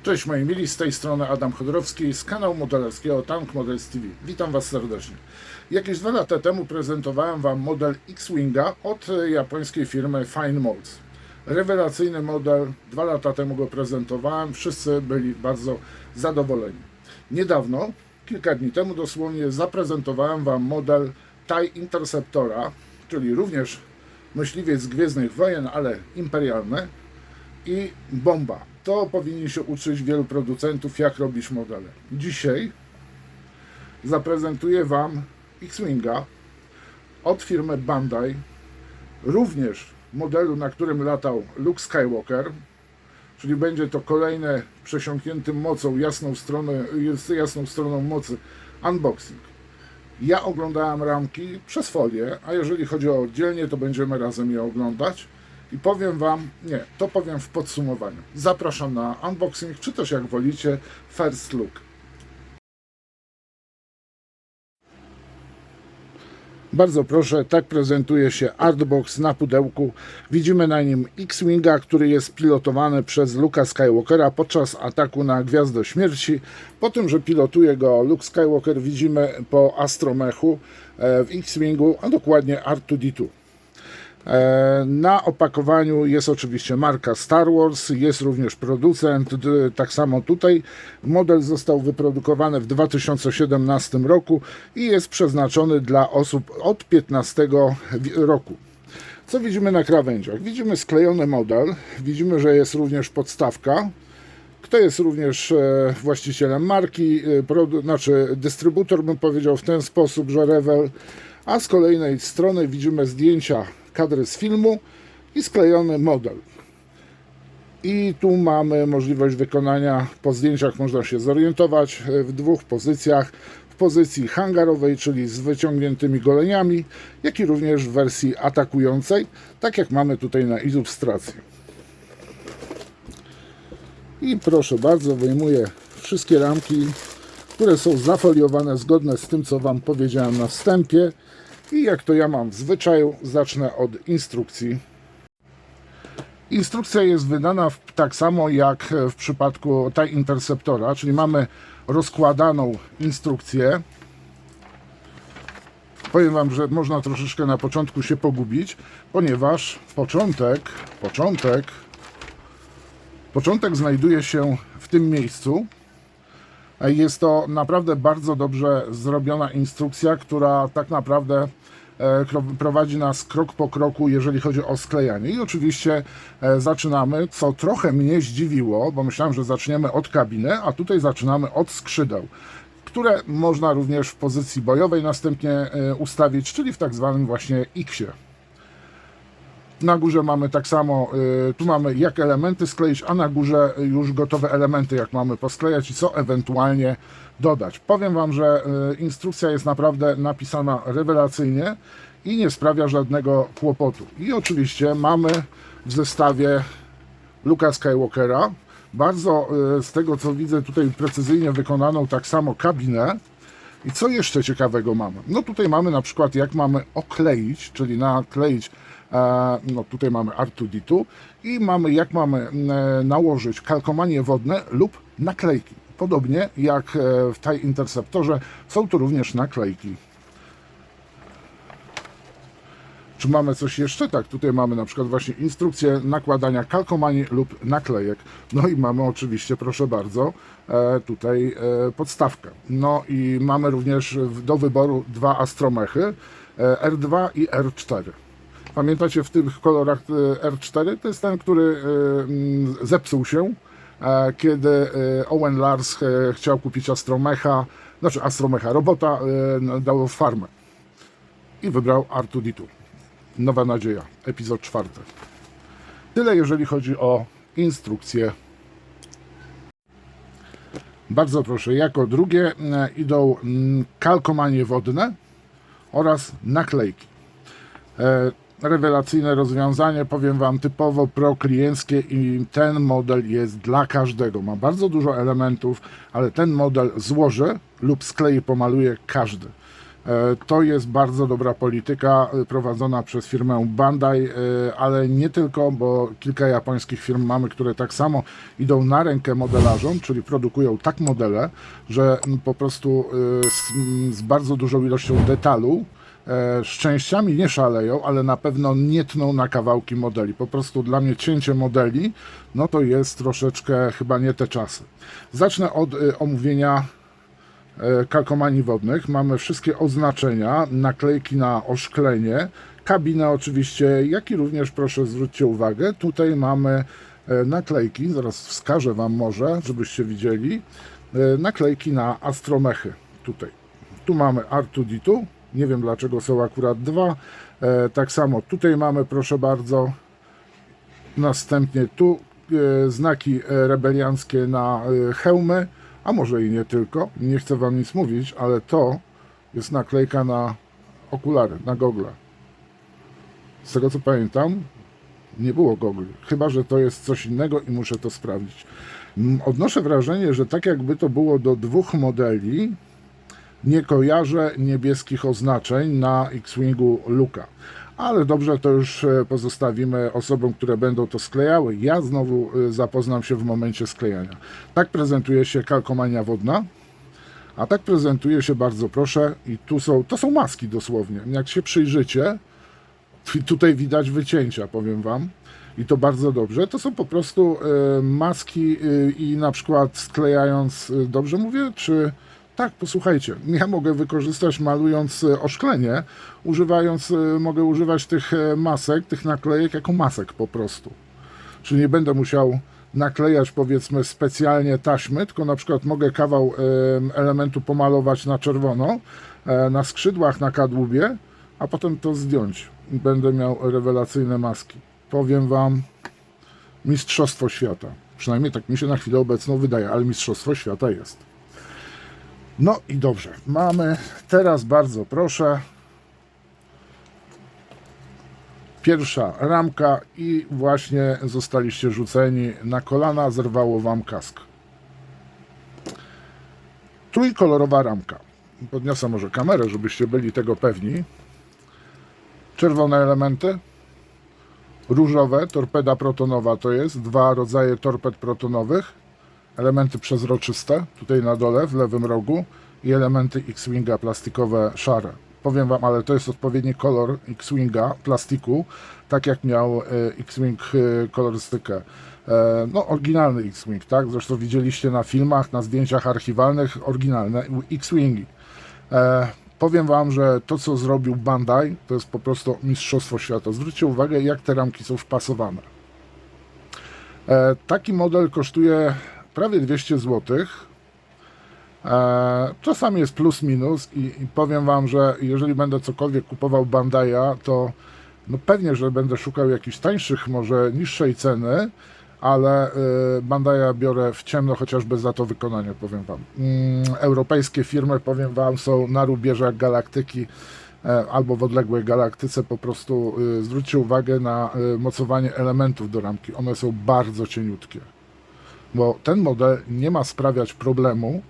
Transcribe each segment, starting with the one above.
Cześć moi mili, z tej strony Adam Chodorowski z kanału modelerskiego Tank Models TV. Witam Was serdecznie. Jakieś 2 lata temu prezentowałem Wam model X-Winga od japońskiej firmy Fine Molds. Rewelacyjny model, 2 lata temu go prezentowałem, wszyscy byli bardzo zadowoleni. Niedawno, kilka dni temu dosłownie, zaprezentowałem Wam model TIE Interceptora, czyli również myśliwiec z Gwiezdnych Wojen, ale imperialny, i bomba. To powinni się uczyć wielu producentów, jak robić modele. Dzisiaj zaprezentuję Wam X-Winga od firmy Bandai, również modelu, na którym latał Luke Skywalker, czyli będzie to kolejne przesiąkniętym mocą, jasną stroną mocy unboxing. Ja oglądałem ramki przez folię, a jeżeli chodzi o oddzielnie, to będziemy razem je oglądać. I powiem Wam, to powiem w podsumowaniu. Zapraszam na unboxing, czy też jak wolicie, first look. Bardzo proszę, tak prezentuje się artbox na pudełku. Widzimy na nim X-Winga, który jest pilotowany przez Luke'a Skywalkera podczas ataku na Gwiazdę Śmierci. Po tym, że pilotuje go Luke Skywalker, widzimy po astromechu w X-Wingu, a dokładnie R2-D2. Na opakowaniu jest oczywiście marka Star Wars, jest również producent, tak samo tutaj. Model został wyprodukowany w 2017 roku i jest przeznaczony dla osób od 15 roku. Co widzimy na krawędziach? Widzimy sklejony model, widzimy, że jest również podstawka. Kto jest również właścicielem marki, dystrybutor, bym powiedział w ten sposób, że Rewel, a z kolejnej strony widzimy zdjęcia, kadry z filmu i sklejony model. I tu mamy możliwość wykonania, po zdjęciach można się zorientować, w 2 pozycjach. W pozycji hangarowej, czyli z wyciągniętymi goleniami, jak i również w wersji atakującej, tak jak mamy tutaj na ilustracji. I proszę bardzo, wyjmuję wszystkie ramki, które są zafoliowane zgodne z tym, co Wam powiedziałem na wstępie. I jak to ja mam w zwyczaju, zacznę od instrukcji. Instrukcja jest wydana tak samo jak w przypadku TIE Interceptora, czyli mamy rozkładaną instrukcję. Powiem Wam, że można troszeczkę na początku się pogubić, ponieważ początek znajduje się w tym miejscu. Jest to naprawdę bardzo dobrze zrobiona instrukcja, która tak naprawdę prowadzi nas krok po kroku, jeżeli chodzi o sklejanie. I oczywiście zaczynamy, co trochę mnie zdziwiło, bo myślałem, że zaczniemy od kabiny, a tutaj zaczynamy od skrzydeł, które można również w pozycji bojowej następnie ustawić, czyli w tak zwanym właśnie X-ie. Na górze mamy tak samo, tu mamy jak elementy skleić, a na górze już gotowe elementy, jak mamy posklejać i co ewentualnie dodać. Powiem Wam, że instrukcja jest naprawdę napisana rewelacyjnie i nie sprawia żadnego kłopotu. I oczywiście mamy w zestawie Luke'a Skywalkera, bardzo z tego co widzę tutaj precyzyjnie wykonaną tak samo kabinę. I co jeszcze ciekawego mamy? No tutaj mamy na przykład jak mamy okleić, czyli nakleić, no tutaj mamy R2-D2 i mamy jak mamy nałożyć kalkomanie wodne lub naklejki. Podobnie jak w TIE Interceptorze są tu również naklejki. Czy mamy coś jeszcze? Tak, tutaj mamy na przykład właśnie instrukcję nakładania kalkomani lub naklejek. No i mamy oczywiście, proszę bardzo, tutaj podstawkę. No i mamy również do wyboru 2 astromechy, R2 i R4. Pamiętacie, w tych kolorach R4 to jest ten, który zepsuł się, kiedy Owen Lars chciał kupić astromecha robota, dał farmę i wybrał R2-D2. Nowa nadzieja, epizod 4. Tyle jeżeli chodzi o instrukcję. Bardzo proszę, jako drugie idą kalkomanie wodne oraz naklejki. Rewelacyjne rozwiązanie, powiem Wam, typowo proklienckie i ten model jest dla każdego. Ma bardzo dużo elementów, ale ten model złoży lub sklei, pomaluje każdy. To jest bardzo dobra polityka prowadzona przez firmę Bandai, ale nie tylko, bo kilka japońskich firm mamy, które tak samo idą na rękę modelarzom, czyli produkują tak modele, że po prostu z bardzo dużą ilością detalu, z częściami nie szaleją, ale na pewno nie tną na kawałki modeli. Po prostu dla mnie cięcie modeli, no to jest troszeczkę chyba nie te czasy. Zacznę od omówienia kalkomanii wodnych. Mamy wszystkie oznaczenia, naklejki na oszklenie, kabinę oczywiście, jak i również, proszę zwróćcie uwagę, tutaj mamy naklejki, zaraz wskażę Wam może, żebyście widzieli, naklejki na astromechy tutaj. Tu mamy R2D2, nie wiem dlaczego są akurat dwa, tak samo tutaj mamy, proszę bardzo, następnie tu znaki rebelianckie na hełmy, a może i nie tylko, nie chcę Wam nic mówić, ale to jest naklejka na okulary, na gogle. Z tego co pamiętam, nie było gogli, chyba że to jest coś innego i muszę to sprawdzić. Odnoszę wrażenie, że tak jakby to było do dwóch modeli, nie kojarzę niebieskich oznaczeń na X-Wingu Luka. Ale dobrze, to już pozostawimy osobom, które będą to sklejały. Ja znowu zapoznam się w momencie sklejania. Tak prezentuje się kalkomania wodna, a tak prezentuje się, bardzo proszę, i tu są, to są maski dosłownie. Jak się przyjrzycie, tutaj widać wycięcia, powiem Wam. I to bardzo dobrze. To są po prostu maski i na przykład sklejając, dobrze mówię, czy... Tak, posłuchajcie, ja mogę wykorzystać, malując oszklenie, mogę używać tych masek, tych naklejek jako masek po prostu. Czyli nie będę musiał naklejać, powiedzmy, specjalnie taśmy, tylko na przykład mogę kawał elementu pomalować na czerwono, na skrzydłach, na kadłubie, a potem to zdjąć. Będę miał rewelacyjne maski. Powiem Wam, mistrzostwo świata. Przynajmniej tak mi się na chwilę obecną wydaje, ale mistrzostwo świata jest. No i dobrze, mamy teraz, bardzo proszę, pierwsza ramka i właśnie zostaliście rzuceni na kolana, zerwało Wam kask. Trójkolorowa ramka. Podniosę może kamerę, żebyście byli tego pewni. Czerwone elementy, różowe, torpeda protonowa to jest, dwa rodzaje torped protonowych, elementy przezroczyste, tutaj na dole, w lewym rogu i elementy X-Winga plastikowe szare. Powiem Wam, ale to jest odpowiedni kolor X-Winga plastiku, tak jak miał X-Wing kolorystykę. No, oryginalny X-Wing, tak? Zresztą widzieliście na filmach, na zdjęciach archiwalnych oryginalne X-Wingi. Powiem Wam, że to, co zrobił Bandai, to jest po prostu mistrzostwo świata. Zwróćcie uwagę, jak te ramki są wpasowane. Taki model kosztuje prawie 200 zł. Czasami jest plus minus i powiem Wam, że jeżeli będę cokolwiek kupował Bandai'a, to no pewnie, że będę szukał jakichś tańszych, może niższej ceny, ale Bandai'a biorę w ciemno, chociażby za to wykonanie, powiem Wam. Europejskie firmy, powiem Wam, są na rubieżach galaktyki albo w odległej galaktyce. Po prostu zwróćcie uwagę na mocowanie elementów do ramki. One są bardzo cieniutkie, bo ten model nie ma sprawiać problemu,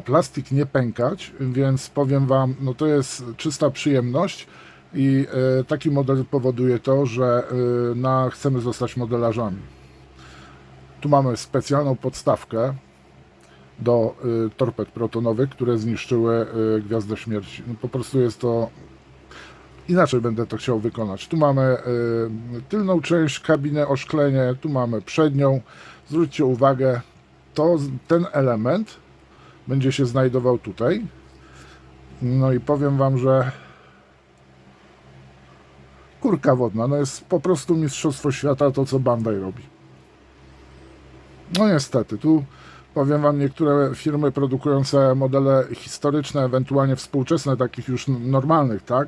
plastik nie pękać, więc powiem Wam, no to jest czysta przyjemność i taki model powoduje to, że chcemy zostać modelarzami. Tu mamy specjalną podstawkę do torped protonowych, które zniszczyły Gwiazdę Śmierci. No po prostu jest to... Inaczej będę to chciał wykonać. Tu mamy tylną część, kabinę, oszklenie, tu mamy przednią. Zwróćcie uwagę, ten element będzie się znajdował tutaj. No i powiem Wam, że kurka wodna, no jest po prostu mistrzostwo świata to, co Bandai robi. No niestety, tu powiem Wam, niektóre firmy produkujące modele historyczne, ewentualnie współczesne, takich już normalnych, tak,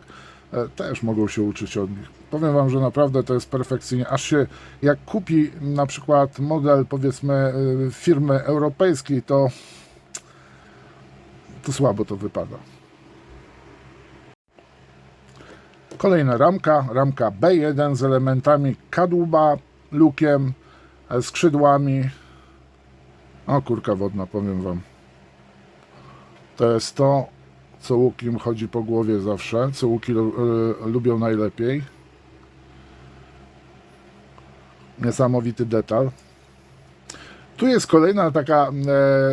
też mogą się uczyć od nich. Powiem Wam, że naprawdę to jest perfekcyjnie. Aż się, jak kupi na przykład model, powiedzmy, firmy europejskiej, to słabo to wypada. Kolejna ramka, ramka B1 z elementami kadłuba, lukiem, skrzydłami. O, kurka wodna, powiem Wam. To jest to, co łuk im chodzi po głowie zawsze, co łuki lubią najlepiej. Niesamowity detal. Tu jest kolejna taka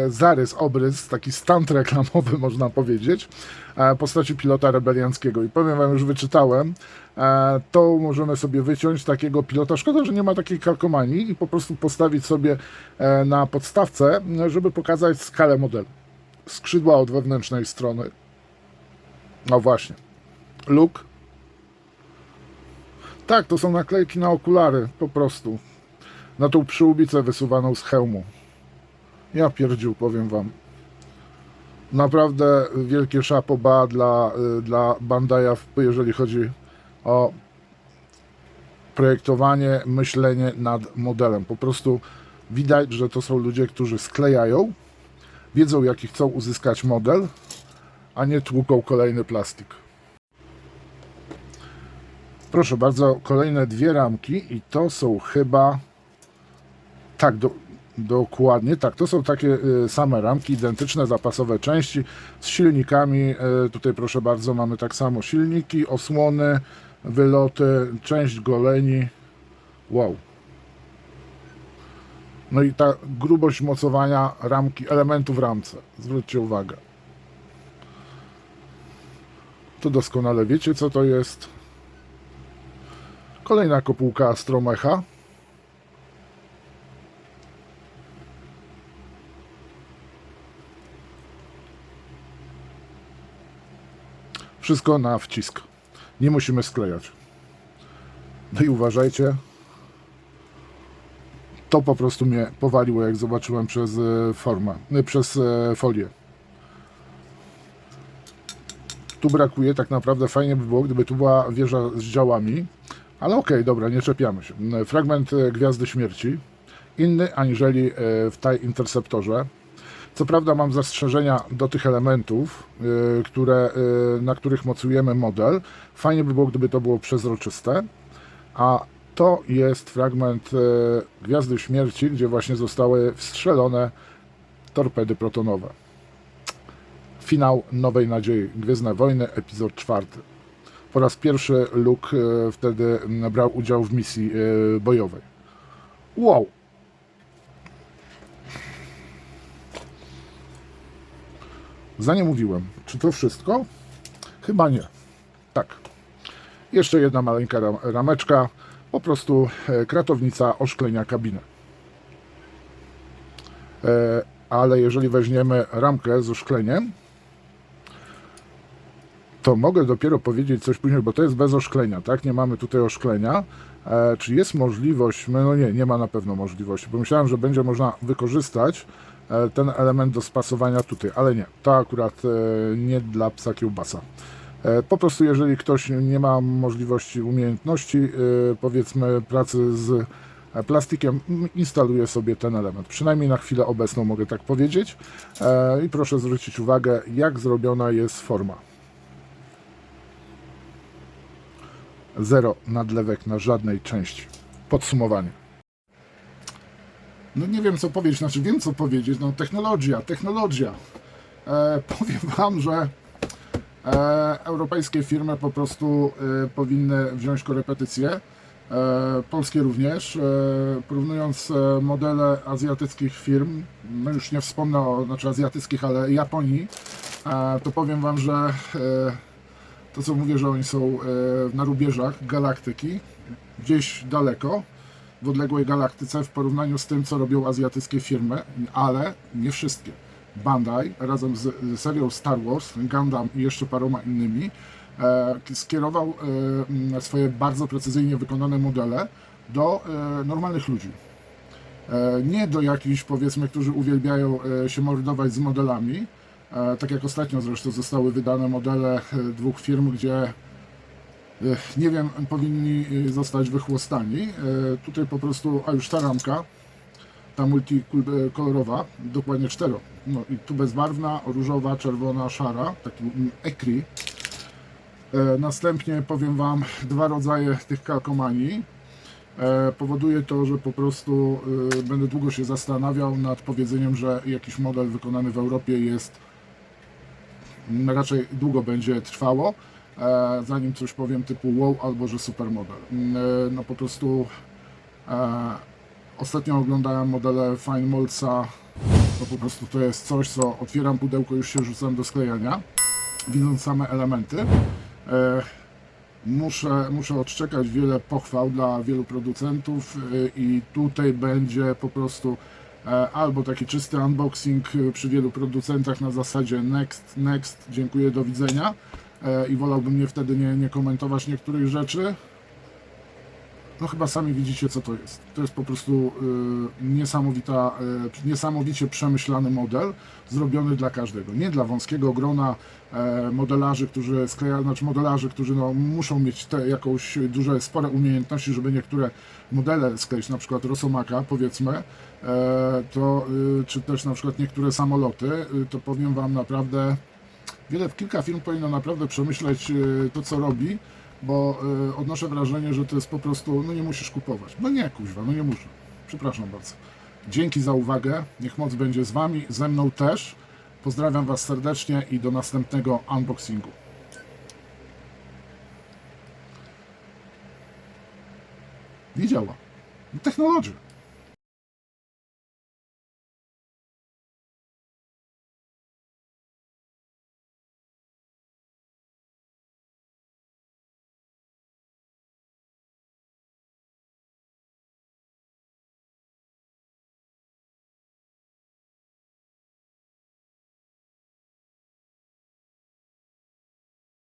zarys, obrys, taki stunt reklamowy można powiedzieć, postaci pilota rebelianckiego. I powiem wam, już wyczytałem, to możemy sobie wyciąć takiego pilota. Szkoda, że nie ma takiej kalkomanii i po prostu postawić sobie na podstawce, żeby pokazać skalę modelu. Skrzydła od wewnętrznej strony. No właśnie. Look. Tak, to są naklejki na okulary, po prostu. Na tą przyłbicę wysuwaną z hełmu. Ja pierdził, powiem wam. Naprawdę wielkie szapoba dla Bandai'a, jeżeli chodzi o projektowanie, myślenie nad modelem. Po prostu widać, że to są ludzie, którzy sklejają, wiedzą, jaki chcą uzyskać model, a nie tłuką kolejny plastik. Proszę bardzo, kolejne dwie ramki i to są chyba... Tak, dokładnie, tak, to są takie same ramki, identyczne, zapasowe części z silnikami. Tutaj proszę bardzo, mamy tak samo silniki, osłony, wyloty, część goleni. Wow. No i ta grubość mocowania ramki, elementu w ramce. Zwróćcie uwagę. To doskonale wiecie, co to jest. Kolejna kopułka Astromecha. Wszystko na wcisk. Nie musimy sklejać. No i uważajcie. To po prostu mnie powaliło, jak zobaczyłem przez formę, przez folię. Tu brakuje, tak naprawdę fajnie by było, gdyby tu była wieża z działami. Ale okej, dobra, nie czepiamy się. Fragment Gwiazdy Śmierci. Inny aniżeli w TIE Interceptorze. Co prawda mam zastrzeżenia do tych elementów, na których mocujemy model. Fajnie by było, gdyby to było przezroczyste. A to jest fragment Gwiazdy Śmierci, gdzie właśnie zostały wstrzelone torpedy protonowe. Finał Nowej Nadziei. Gwiezdne Wojny, epizod 4. Po raz pierwszy Luke wtedy brał udział w misji bojowej. Wow! Za nie mówiłem. Czy to wszystko? Chyba nie. Tak. Jeszcze jedna maleńka rameczka. Po prostu kratownica oszklenia kabiny. Ale jeżeli weźmiemy ramkę z oszkleniem, to mogę dopiero powiedzieć coś później, bo to jest bez oszklenia, tak? Nie mamy tutaj oszklenia. Czy jest możliwość? No nie ma na pewno możliwości, bo myślałem, że będzie można wykorzystać ten element do spasowania tutaj, ale nie. To akurat nie dla psa kiełbasa. Po prostu jeżeli ktoś nie ma możliwości, umiejętności, powiedzmy pracy z plastikiem, instaluje sobie ten element. Przynajmniej na chwilę obecną mogę tak powiedzieć. I proszę zwrócić uwagę, jak zrobiona jest forma. Zero nadlewek na żadnej części. Podsumowanie. No nie wiem co powiedzieć, znaczy wiem co powiedzieć, no technologia. Powiem wam, że europejskie firmy po prostu powinny wziąć korepetycje, polskie również, porównując modele azjatyckich firm, no już nie wspomnę o, znaczy azjatyckich, ale Japonii, to powiem wam, że to co mówię, że oni są na rubieżach galaktyki, gdzieś daleko, w odległej galaktyce w porównaniu z tym, co robią azjatyckie firmy, ale nie wszystkie. Bandai razem z serią Star Wars, Gundam i jeszcze paroma innymi skierował swoje bardzo precyzyjnie wykonane modele do normalnych ludzi. Nie do jakichś, powiedzmy, którzy uwielbiają się mordować z modelami. Tak jak ostatnio zresztą zostały wydane modele dwóch firm, gdzie nie wiem, powinni zostać wychłostani. Tutaj po prostu, a już ta ramka, ta multikolorowa, dokładnie 4. No i tu bezbarwna, różowa, czerwona, szara, taki ekri. Następnie powiem wam, dwa rodzaje tych kalkomanii. Powoduje to, że po prostu będę długo się zastanawiał nad powiedzeniem, że jakiś model wykonany w Europie jest raczej długo będzie trwało, zanim coś powiem typu wow albo że supermodel. No po prostu ostatnio oglądałem modele Feinmolza, to po prostu to jest coś, co otwieram pudełko, już się rzucam do sklejania, widząc same elementy. Muszę odczekać wiele pochwał dla wielu producentów i tutaj będzie po prostu albo taki czysty unboxing przy wielu producentach na zasadzie next, dziękuję, do widzenia, i wolałbym nie wtedy nie komentować niektórych rzeczy. No chyba sami widzicie, co to jest. To jest po prostu niesamowicie przemyślany model, zrobiony dla każdego. Nie dla wąskiego grona modelarzy, którzy sklejają, znaczy modelarzy, którzy no, muszą mieć jakąś spore umiejętności, żeby niektóre modele skleić, na przykład Rosomaka, powiedzmy, czy też na przykład niektóre samoloty, to powiem Wam naprawdę, kilka firm powinno naprawdę przemyśleć to, co robi, bo odnoszę wrażenie, że to jest po prostu, no nie musisz kupować. No nie, kuźwa, no nie muszę. Przepraszam bardzo. Dzięki za uwagę, niech moc będzie z Wami, ze mną też. Pozdrawiam Was serdecznie i do następnego unboxingu. Nie działa. Technologia.